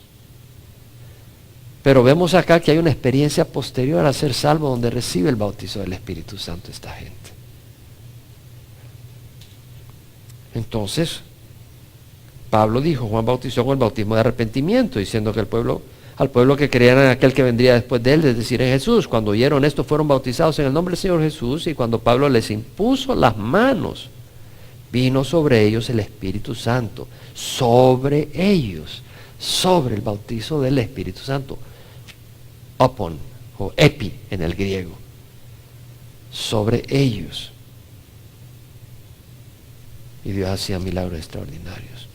Pero vemos acá que hay una experiencia posterior a ser salvo donde recibe el bautizo del Espíritu Santo esta gente. Entonces, Pablo dijo, Juan bautizó con el bautismo de arrepentimiento, diciendo que al pueblo que creían en aquel que vendría después de él, es decir, en Jesús. Cuando oyeron esto, fueron bautizados en el nombre del Señor Jesús, y cuando Pablo les impuso las manos, vino sobre ellos el Espíritu Santo, sobre ellos, sobre el bautizo del Espíritu Santo, upon, o epi en el griego, sobre ellos. Y Dios hacía milagros extraordinarios.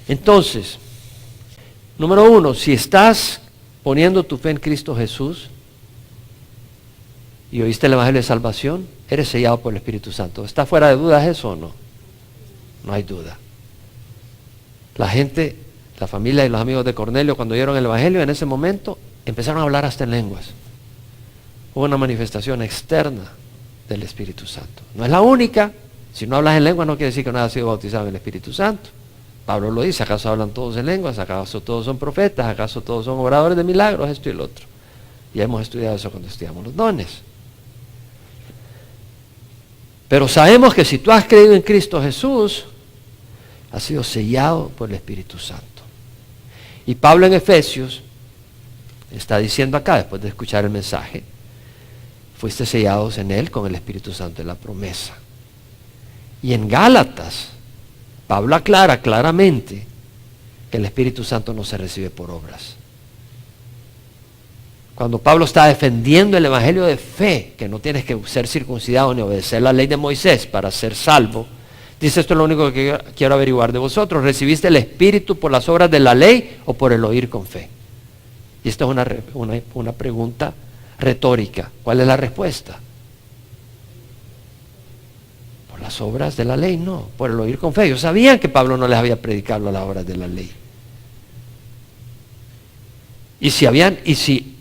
Entonces, número 1, si estás poniendo tu fe en Cristo Jesús y oíste el Evangelio de salvación, eres sellado por el Espíritu Santo. ¿Está fuera de duda eso o no? No hay duda. La gente, la familia y los amigos de Cornelio, cuando oyeron el Evangelio, en ese momento empezaron a hablar hasta en lenguas. Hubo una manifestación externa del Espíritu Santo. No es la única. Si no hablas en lengua no quiere decir que no hayas sido bautizado en el Espíritu Santo. Pablo lo dice, ¿acaso hablan todos en lenguas? ¿Acaso todos son profetas? ¿Acaso todos son oradores de milagros? Esto y lo otro. Ya hemos estudiado eso cuando estudiamos los dones. Pero sabemos que si tú has creído en Cristo Jesús, has sido sellado por el Espíritu Santo. Y Pablo en Efesios está diciendo acá, después de escuchar el mensaje, fuiste sellados en Él con el Espíritu Santo de la promesa. Y en Gálatas, Pablo aclara claramente que el Espíritu Santo no se recibe por obras. Cuando Pablo está defendiendo el evangelio de fe, que no tienes que ser circuncidado ni obedecer la ley de Moisés para ser salvo, dice: esto es lo único que quiero averiguar de vosotros. ¿Recibiste el Espíritu por las obras de la ley o por el oír con fe? Y esta es una pregunta retórica. ¿Cuál es la respuesta? Por las obras de la ley, no. Por el oír con fe. Ellos sabían que Pablo no les había predicado las obras de la ley. Y si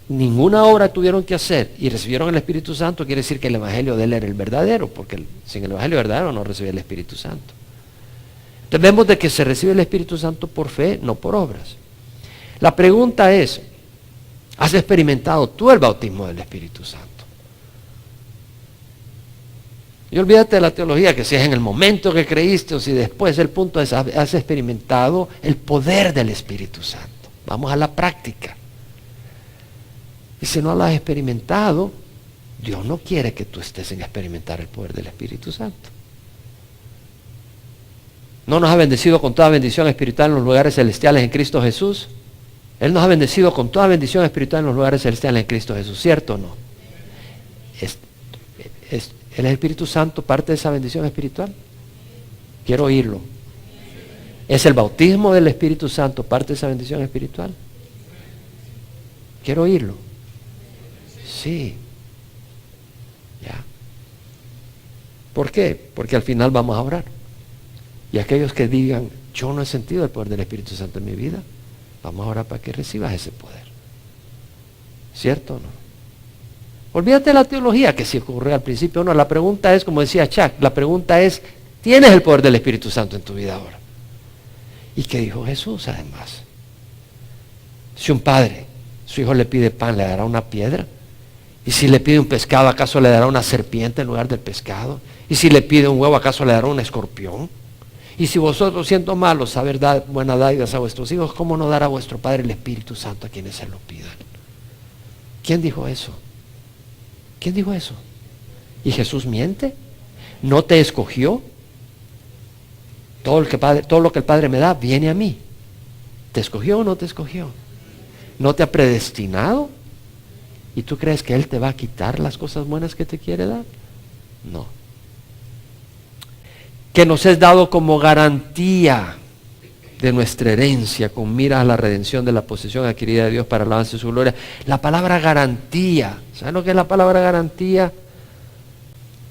ninguna obra tuvieron que hacer y recibieron el Espíritu Santo, quiere decir que el evangelio de él era el verdadero, porque sin el evangelio verdadero no recibía el Espíritu Santo. Entonces vemos de que se recibe el Espíritu Santo por fe, no por obras. La pregunta es: ¿has experimentado tú el bautismo del Espíritu Santo? Y olvídate de la teología, que si es en el momento que creíste o si después. El punto es: ¿has experimentado el poder del Espíritu Santo? Vamos a la práctica. Y si no lo has experimentado, Dios no quiere que tú estés en experimentar el poder del Espíritu Santo. ¿No nos ha bendecido con toda bendición espiritual en los lugares celestiales en Cristo Jesús? Él nos ha bendecido con toda bendición espiritual en los lugares celestiales en Cristo Jesús, ¿cierto o no? ¿El Espíritu Santo parte de esa bendición espiritual? Quiero oírlo. ¿Es el bautismo del Espíritu Santo parte de esa bendición espiritual? Quiero oírlo. Sí. Ya. ¿Por qué? Porque al final vamos a orar. Y aquellos que digan: yo no he sentido el poder del Espíritu Santo en mi vida, vamos a orar para que recibas ese poder. ¿Cierto o no? Olvídate de la teología, que si ocurre al principio o no. La pregunta es, como decía Chuck, la pregunta es: ¿tienes el poder del Espíritu Santo en tu vida ahora? ¿Y qué dijo Jesús además? Si un padre, su hijo le pide pan, ¿le dará una piedra? Y si le pide un pescado, ¿acaso le dará una serpiente en lugar del pescado? Y si le pide un huevo, ¿acaso le dará un escorpión? Y si vosotros, siendo malos, saber dar buenas dádivas a vuestros hijos, ¿cómo no dará vuestro Padre el Espíritu Santo a quienes se lo pidan? ¿Quién dijo eso? ¿Quién dijo eso? ¿Y Jesús miente? ¿No te escogió? Todo lo que el Padre me da viene a mí. ¿Te escogió o no te escogió? ¿No te ha predestinado? ¿Y tú crees que Él te va a quitar las cosas buenas que te quiere dar? No. Que nos es dado como garantía de nuestra herencia, con miras a la redención de la posesión adquirida de Dios para el avance de su gloria. La palabra garantía, ¿saben lo que es la palabra garantía?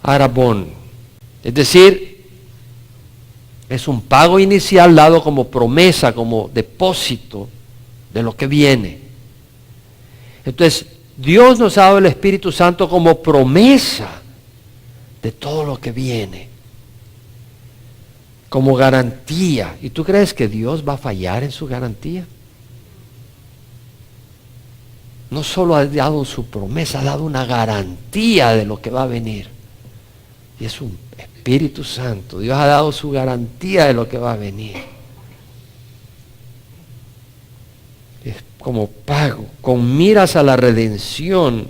Arabón. Es decir, es un pago inicial dado como promesa, como depósito de lo que viene. Entonces, Dios nos ha dado el Espíritu Santo como promesa de todo lo que viene, como garantía. ¿Y tú crees que Dios va a fallar en su garantía? No solo ha dado su promesa, ha dado una garantía de lo que va a venir. Y es un Espíritu Santo. Dios ha dado su garantía de lo que va a venir. Es como pago, con miras a la redención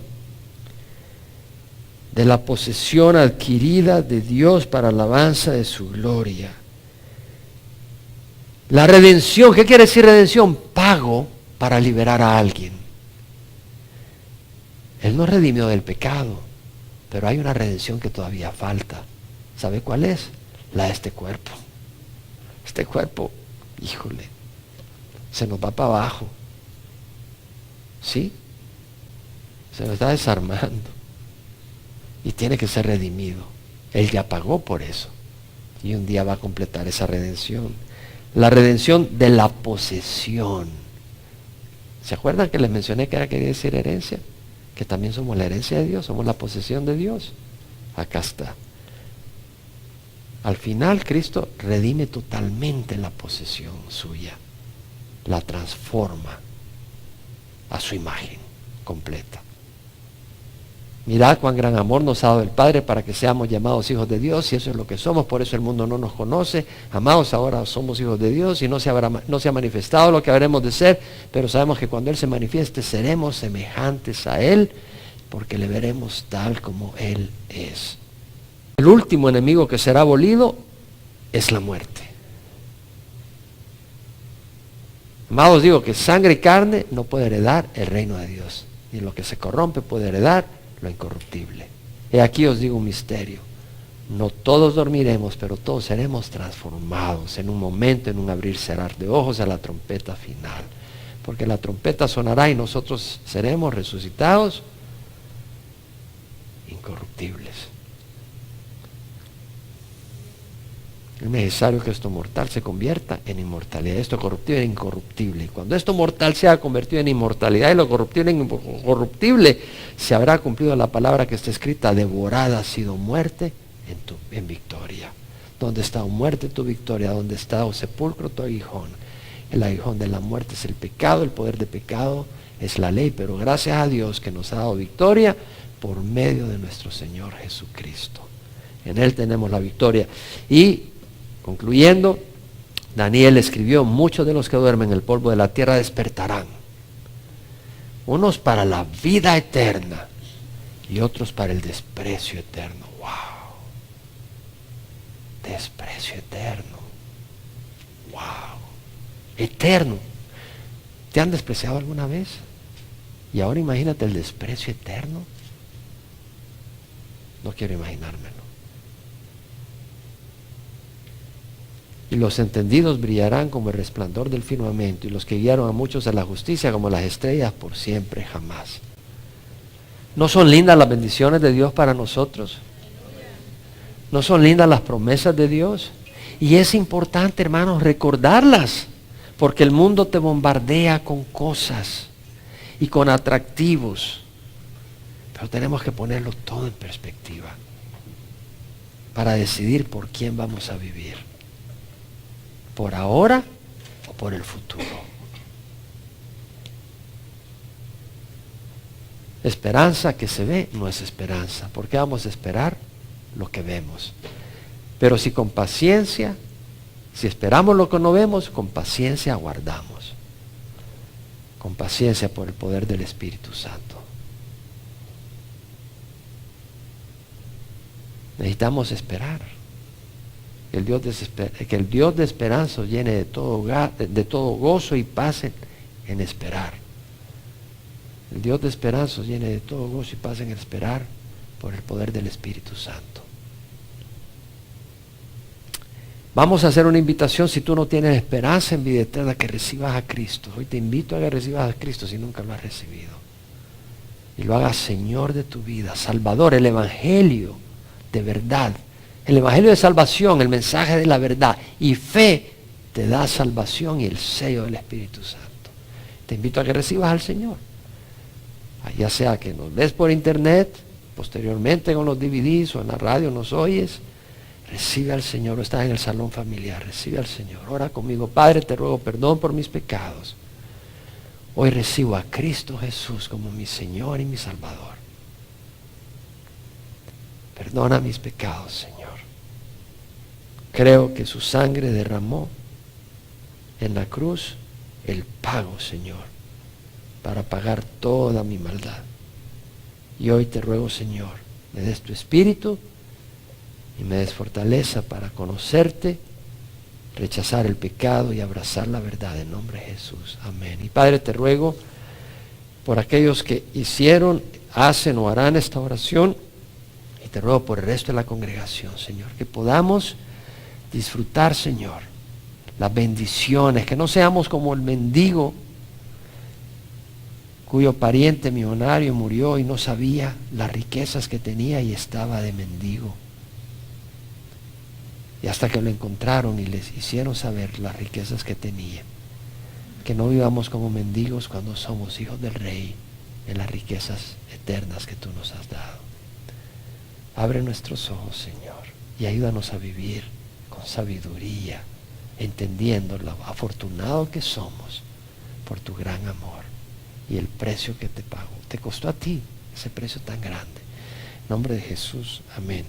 de la posesión adquirida de Dios para alabanza de su gloria. La redención, ¿qué quiere decir redención? Pago para liberar a alguien. Él nos redimió del pecado, pero hay una redención que todavía falta. ¿Sabe cuál es? La de este cuerpo. Este cuerpo, híjole, se nos va para abajo. ¿Sí? Se nos está desarmando. Y tiene que ser redimido. Él ya pagó por eso. Y un día va a completar esa redención. La redención de la posesión. ¿Se acuerdan que les mencioné que era quería decir herencia? Que también somos la herencia de Dios, somos la posesión de Dios. Acá está. Al final Cristo redime totalmente la posesión suya. La transforma a su imagen completa. Mirad cuán gran amor nos ha dado el Padre para que seamos llamados hijos de Dios, y eso es lo que somos. Por eso el mundo no nos conoce. Amados, ahora somos hijos de Dios y no se ha manifestado lo que habremos de ser, pero sabemos que cuando Él se manifieste seremos semejantes a Él, porque le veremos tal como Él es. El último enemigo que será abolido es la muerte. Amados, digo que sangre y carne no puede heredar el reino de Dios, ni lo que se corrompe puede heredar lo incorruptible. Y aquí os digo un misterio: no todos dormiremos, pero todos seremos transformados en un momento, en un abrir y cerrar de ojos, a la trompeta final. Porque la trompeta sonará y nosotros seremos resucitados incorruptibles. Es necesario que esto mortal se convierta en inmortalidad, esto corruptible en incorruptible. Y cuando esto mortal sea convertido en inmortalidad y lo corruptible en incorruptible, se habrá cumplido la palabra que está escrita: devorada ha sido muerte en victoria. ¿Dónde está, oh muerte, tu victoria? ¿Dónde está, oh sepulcro, tu aguijón? El aguijón de la muerte es el pecado, el poder de pecado es la ley, pero gracias a Dios que nos ha dado victoria por medio de nuestro Señor Jesucristo. En Él tenemos la victoria. Y concluyendo, Daniel escribió: muchos de los que duermen en el polvo de la tierra despertarán, unos para la vida eterna y otros para el desprecio eterno. ¡Wow! Desprecio eterno. ¡Wow! Eterno. ¿Te han despreciado alguna vez? Y ahora imagínate el desprecio eterno. No quiero imaginármelo. Y los entendidos brillarán como el resplandor del firmamento, y los que guiaron a muchos a la justicia como las estrellas por siempre jamás. ¿No son lindas las bendiciones de Dios para nosotros? ¿No son lindas las promesas de Dios? Y es importante, hermanos, recordarlas, porque el mundo te bombardea con cosas y con atractivos. Pero tenemos que ponerlo todo en perspectiva para decidir por quién vamos a vivir. ¿Por ahora o por el futuro? Esperanza que se ve no es esperanza. ¿Por qué vamos a esperar lo que vemos? Pero si con paciencia, si esperamos lo que no vemos, con paciencia aguardamos. Con paciencia por el poder del Espíritu Santo. Necesitamos esperar. Que el Dios de esperanza os llene de todo gozo y paz en esperar. El Dios de esperanza os llene de todo gozo y paz en esperar por el poder del Espíritu Santo. Vamos a hacer una invitación: si tú no tienes esperanza en vida eterna, que recibas a Cristo. Hoy te invito a que recibas a Cristo si nunca lo has recibido. Y lo hagas Señor de tu vida, Salvador. El Evangelio de verdad, el Evangelio de salvación, el mensaje de la verdad y fe te da salvación y el sello del Espíritu Santo. Te invito a que recibas al Señor. Ya sea que nos ves por internet, posteriormente con los DVDs o en la radio nos oyes, recibe al Señor. O estás en el salón familiar, recibe al Señor. Ora conmigo: Padre, te ruego perdón por mis pecados. Hoy recibo a Cristo Jesús como mi Señor y mi Salvador. Perdona mis pecados, Señor. Creo que su sangre derramó en la cruz el pago, Señor, para pagar toda mi maldad. Y hoy te ruego, Señor, me des tu espíritu y me des fortaleza para conocerte, rechazar el pecado y abrazar la verdad, en nombre de Jesús. Amén. Y Padre, te ruego por aquellos que hicieron, hacen o harán esta oración, y te ruego por el resto de la congregación, Señor, que podamos disfrutar, Señor, las bendiciones, que no seamos como el mendigo cuyo pariente millonario murió y no sabía las riquezas que tenía y estaba de mendigo. Y hasta que lo encontraron y les hicieron saber las riquezas que tenía. Que no vivamos como mendigos cuando somos hijos del Rey en las riquezas eternas que tú nos has dado. Abre nuestros ojos, Señor, y ayúdanos a vivir con sabiduría, entendiendo lo afortunado que somos por tu gran amor y el precio que te pagó. Te costó a ti ese precio tan grande. En nombre de Jesús, amén.